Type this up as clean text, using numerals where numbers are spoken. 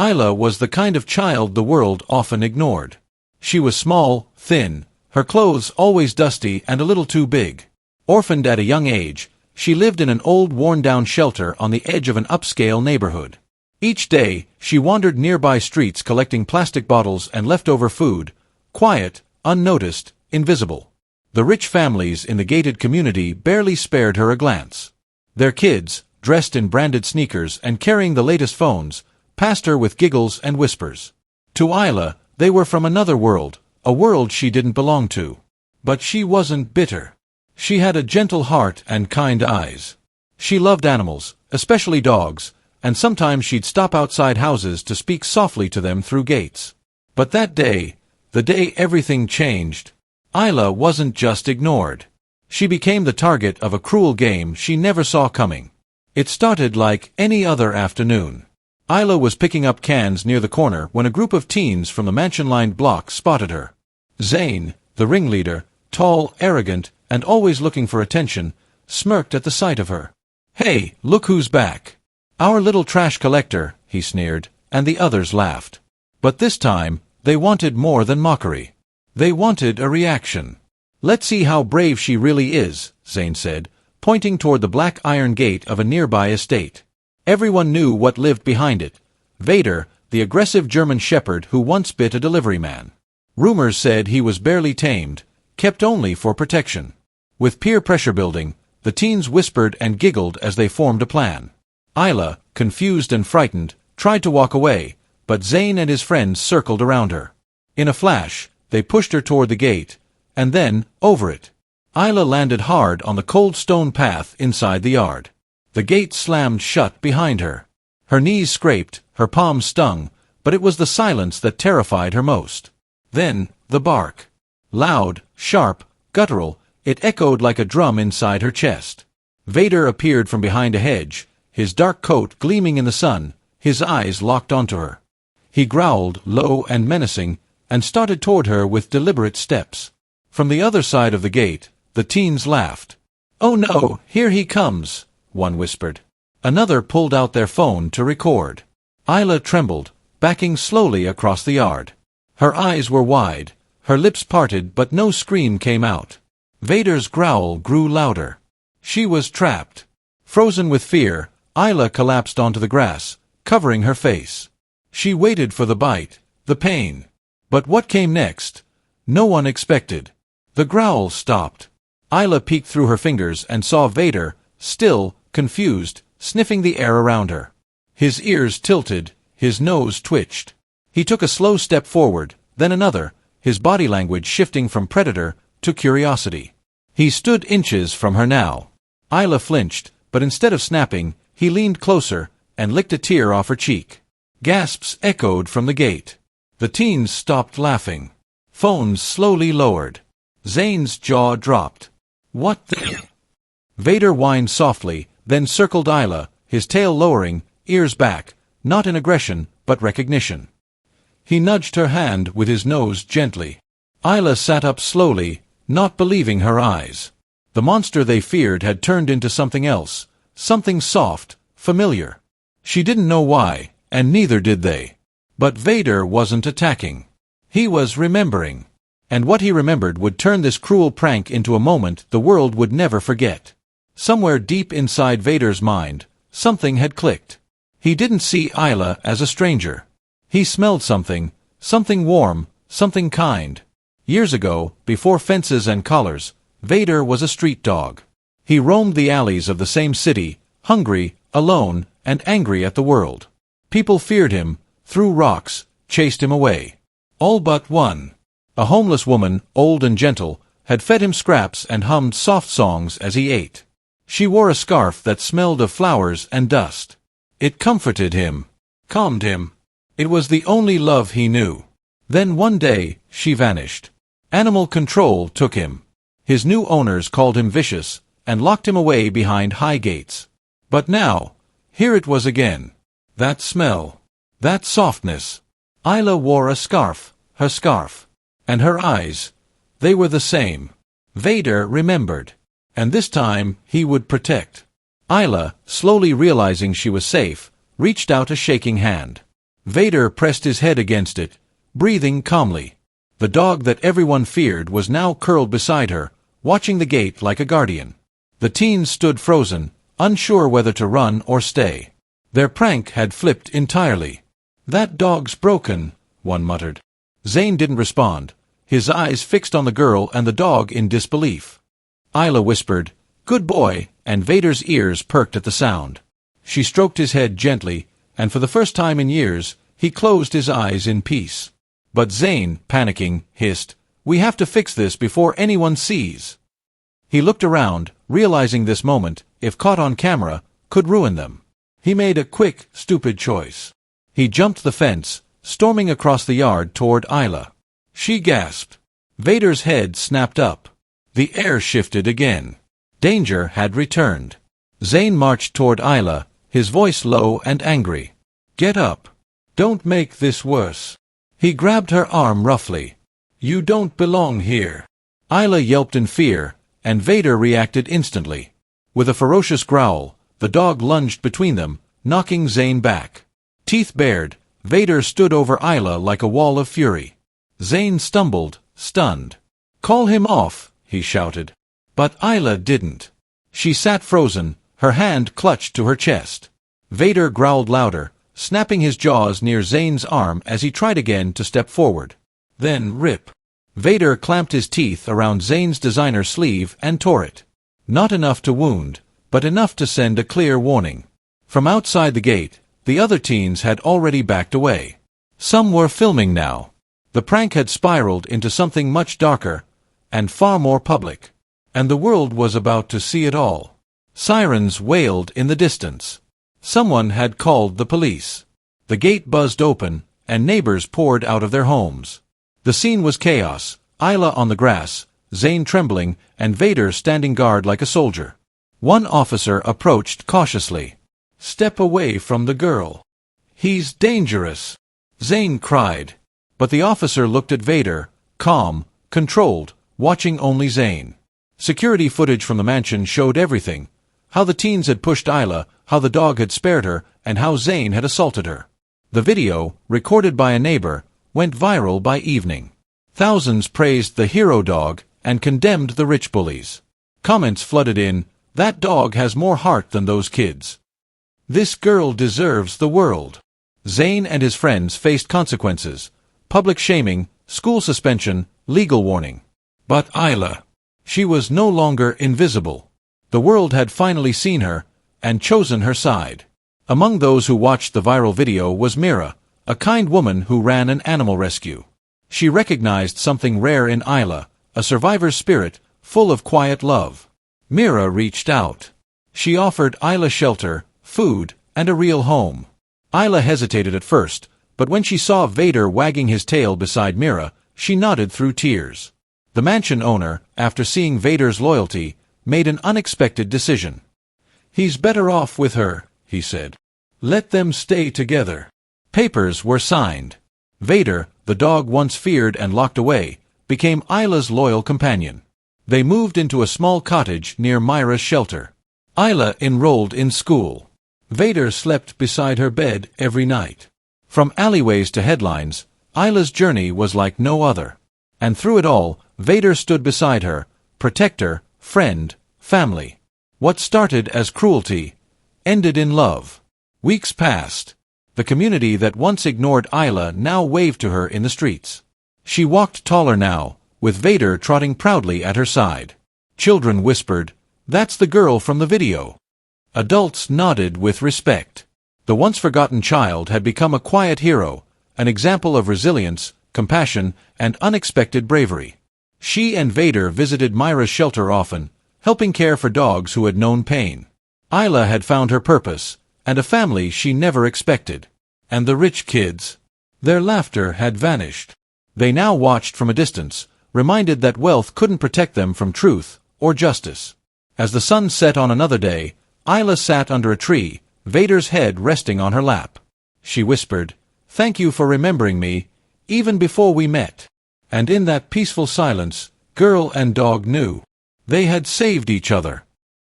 Isla was the kind of child the world often ignored. She was small, thin, her clothes always dusty and a little too big. Orphaned at a young age, she lived in an old worn-down shelter on the edge of an upscale neighborhood. Each day, she wandered nearby streets collecting plastic bottles and leftover food, quiet, unnoticed, invisible. The rich families in the gated community barely spared her a glance. Their kids, dressed in branded sneakers and carrying the latest phones, passed her with giggles and whispers. To Isla, they were from another world, a world she didn't belong to. But she wasn't bitter. She had a gentle heart and kind eyes. She loved animals, especially dogs, and sometimes she'd stop outside houses to speak softly to them through gates. But that day, the day everything changed, Isla wasn't just ignored. She became the target of a cruel game she never saw coming. It started like any other afternoon. Isla was picking up cans near the corner when a group of teens from the mansion-lined block spotted her. Zane, the ringleader, tall, arrogant, and always looking for attention, smirked at the sight of her. "Hey, look who's back. Our little trash collector," he sneered, and the others laughed. But this time, they wanted more than mockery. They wanted a reaction. "Let's see how brave she really is," Zane said, pointing toward the black iron gate of a nearby estate. Everyone knew what lived behind it. Vader, the aggressive German shepherd who once bit a delivery man. Rumors said he was barely tamed, kept only for protection. With peer pressure building, the teens whispered and giggled as they formed a plan. Isla, confused and frightened, tried to walk away, but Zane and his friends circled around her. In a flash, they pushed her toward the gate, and then, over it. Isla landed hard on the cold stone path inside the yard. The gate slammed shut behind her. Her knees scraped, her palms stung, but it was the silence that terrified her most. Then, the bark. Loud, sharp, guttural, it echoed like a drum inside her chest. Vader appeared from behind a hedge, his dark coat gleaming in the sun, his eyes locked onto her. He growled, low and menacing, and started toward her with deliberate steps. From the other side of the gate, the teens laughed. "Oh no, here he comes," one whispered. Another pulled out their phone to record. Isla trembled, backing slowly across the yard. Her eyes were wide, her lips parted, but no scream came out. Vader's growl grew louder. She was trapped. Frozen with fear, Isla collapsed onto the grass, covering her face. She waited for the bite, the pain. But what came next? No one expected. The growl stopped. Isla peeked through her fingers and saw Vader, still, confused, sniffing the air around her. His ears tilted, his nose twitched. He took a slow step forward, then another, his body language shifting from predator to curiosity. He stood inches from her now. Isla flinched, but instead of snapping, he leaned closer and licked a tear off her cheek. Gasps echoed from the gate. The teens stopped laughing. Phones slowly lowered. Zane's jaw dropped. "What the—" Vader whined softly, then circled Isla, his tail lowering, ears back, not in aggression, but recognition. He nudged her hand with his nose gently. Isla sat up slowly, not believing her eyes. The monster they feared had turned into something else, something soft, familiar. She didn't know why, and neither did they. But Vader wasn't attacking. He was remembering. And what he remembered would turn this cruel prank into a moment the world would never forget. Somewhere deep inside Vader's mind, something had clicked. He didn't see Isla as a stranger. He smelled something, something warm, something kind. Years ago, before fences and collars, Vader was a street dog. He roamed the alleys of the same city, hungry, alone, and angry at the world. People feared him, threw rocks, chased him away. All but one. A homeless woman, old and gentle, had fed him scraps and hummed soft songs as he ate. She wore a scarf that smelled of flowers and dust. It comforted him, calmed him. It was the only love he knew. Then one day, she vanished. Animal control took him. His new owners called him vicious, and locked him away behind high gates. But now, here it was again. That smell. That softness. Isla wore a scarf, her scarf. And her eyes. They were the same. Vader remembered. And this time, he would protect. Isla, slowly realizing she was safe, reached out a shaking hand. Vader pressed his head against it, breathing calmly. The dog that everyone feared was now curled beside her, watching the gate like a guardian. The teens stood frozen, unsure whether to run or stay. Their prank had flipped entirely. "That dog's broken," one muttered. Zane didn't respond, his eyes fixed on the girl and the dog in disbelief. Isla whispered, "Good boy," and Vader's ears perked at the sound. She stroked his head gently, and for the first time in years, he closed his eyes in peace. But Zane, panicking, hissed, "We have to fix this before anyone sees." He looked around, realizing this moment, if caught on camera, could ruin them. He made a quick, stupid choice. He jumped the fence, storming across the yard toward Isla. She gasped. Vader's head snapped up. The air shifted again. Danger had returned. Zane marched toward Isla, his voice low and angry. "Get up. Don't make this worse." He grabbed her arm roughly. "You don't belong here." Isla yelped in fear, and Vader reacted instantly. With a ferocious growl, the dog lunged between them, knocking Zane back. Teeth bared, Vader stood over Isla like a wall of fury. Zane stumbled, stunned. "Call him off," he shouted. But Isla didn't. She sat frozen, her hand clutched to her chest. Vader growled louder, snapping his jaws near Zane's arm as he tried again to step forward. Then rip. Vader clamped his teeth around Zane's designer sleeve and tore it. Not enough to wound, but enough to send a clear warning. From outside the gate, the other teens had already backed away. Some were filming now. The prank had spiraled into something much darker, and far more public. And the world was about to see it all. Sirens wailed in the distance. Someone had called the police. The gate buzzed open, and neighbors poured out of their homes. The scene was chaos, Isla on the grass, Zane trembling, and Vader standing guard like a soldier. One officer approached cautiously. "Step away from the girl. He's dangerous," Zane cried. But the officer looked at Vader, calm, controlled, watching only Zane. Security footage from the mansion showed everything. How the teens had pushed Isla, how the dog had spared her, and how Zane had assaulted her. The video, recorded by a neighbor, went viral by evening. Thousands praised the hero dog and condemned the rich bullies. Comments flooded in, "That dog has more heart than those kids." "This girl deserves the world." Zane and his friends faced consequences: public shaming, school suspension, legal warning. But Isla, she was no longer invisible. The world had finally seen her, and chosen her side. Among those who watched the viral video was Mira, a kind woman who ran an animal rescue. She recognized something rare in Isla, a survivor's spirit, full of quiet love. Mira reached out. She offered Isla shelter, food, and a real home. Isla hesitated at first, but when she saw Vader wagging his tail beside Mira, she nodded through tears. The mansion owner, after seeing Vader's loyalty, made an unexpected decision. "He's better off with her," he said. "Let them stay together." Papers were signed. Vader, the dog once feared and locked away, became Isla's loyal companion. They moved into a small cottage near Myra's shelter. Isla enrolled in school. Vader slept beside her bed every night. From alleyways to headlines, Isla's journey was like no other. And through it all, Vader stood beside her, protector, friend, family. What started as cruelty ended in love. Weeks passed. The community that once ignored Isla now waved to her in the streets. She walked taller now, with Vader trotting proudly at her side. Children whispered, "That's the girl from the video." Adults nodded with respect. The once-forgotten child had become a quiet hero, an example of resilience, compassion, and unexpected bravery. She and Vader visited Myra's shelter often, helping care for dogs who had known pain. Isla had found her purpose, and a family she never expected. And the rich kids? Their laughter had vanished. They now watched from a distance, reminded that wealth couldn't protect them from truth or justice. As the sun set on another day, Isla sat under a tree, Vader's head resting on her lap. She whispered, "Thank you for remembering me, even before we met." And in that peaceful silence, girl and dog knew. They had saved each other.